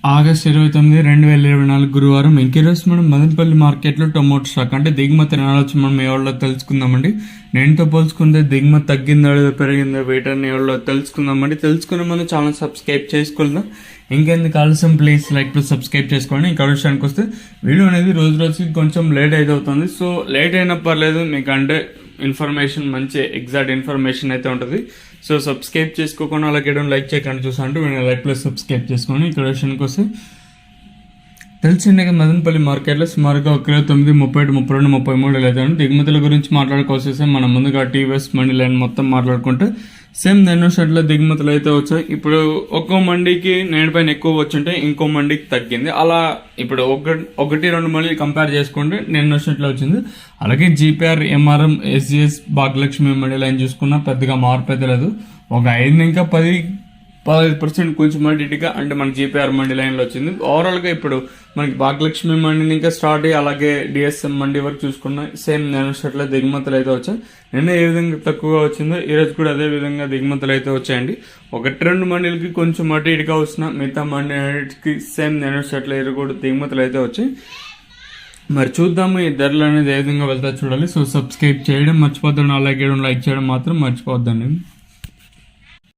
August 29, 2024 గురువారం ఈరోజు మనం మదనపల్లి మార్కెట్లో టొమాటో స్టాక్ అంటే దిగుమతి నాలొచ్చి మనం ఎవరిలో తెలుసుకుందామండి. నేనుతో పోల్చుకుంటే దిగుమతి తగ్గిందో పెరిగిందో వీటన్ని ఎవరిలో తెలుసుకుందామండి. తెలుసుకున్న మనం ఛానల్ సబ్స్క్రైబ్ చేసుకుందాం. ఇంకెందుకు ఆలస్యం, ప్లీజ్ లైక్ టు సబ్స్క్రైబ్ చేసుకోండి. ఇంకా విషయానికి వస్తే వీడియో అనేది రోజు రోజుకి కొంచెం లేట్ అయితే అవుతుంది. సో లేట్ అయినా పర్లేదు, మీకు అంటే ఇన్ఫర్మేషన్ మంచి ఎగ్జాక్ట్ ఇన్ఫర్మేషన్ అయితే ఉంటుంది. సో సబ్స్క్రైబ్ చేసుకోకుండా అలాగే లైక్ చేయకుండా చూసా అంటే లైక్ ప్లస్ సబ్స్క్రైబ్ చేసుకోండి. ఇక్కడ విషయానికి వస్తే తెలిసిందే మదనపల్లి మార్కెట్లో సుమారుగా 1 కిలో 9, 31, 32, 33 లేదండి. దిగుమతుల గురించి మాట్లాడుకోవస్తే మనం ముందుగా టీవీఎస్ మండీ లైన్ మొత్తం మాట్లాడుకుంటే సేమ్ నెన్నో షర్ట్ల దిగుమతులు అయితే వచ్చాయి. ఇప్పుడు ఒక్కో మండీకి నేడుపైన ఎక్కువ వచ్చుంటే ఇంకో మండీకి తగ్గింది. అలా ఇప్పుడు ఒకటి రెండు మండీలు కంపేర్ చేసుకుంటే నెన్నో షర్ట్లో వచ్చింది. అలాగే GPR, MRM, SGS, Bhagyalakshmi mandi line చూసుకున్నా పెద్దగా మార్పు అయితే లేదు. ఒక 5 ఇంకా 15% కొంచెం మండిగా అంటే మనకి జీపీఆర్ మండీ లైన్లో వచ్చింది. ఓవరాల్గా ఇప్పుడు మనకి భాగ్యలక్ష్మి మండీని ఇంకా స్టార్ట్ అయ్యి అలాగే డిఎస్ఎం మండీ వరకు చూసుకున్న సేమ్ నేను షర్ట్ల దిగుమతులు అయితే వచ్చాయి. నిన్న ఏ విధంగా తక్కువగా వచ్చిందో ఈరోజు కూడా అదే విధంగా దిగుమతులు అయితే వచ్చాయండి. 1-2 మండీలకి కొంచెం అటు ఇటుగా వచ్చిన మిగతా మండీకి సేమ్ నేను షర్ట్ల కూడా దిగుమతులు అయితే వచ్చాయి. మరి చూద్దాము ఈ ధరలు అనేది ఏ విధంగా వెళ్తా చూడాలి. సో సబ్స్క్రైబ్ చేయడం మర్చిపోద్దండి, అలాగే లైక్ చేయడం మాత్రం మర్చిపోద్దండి.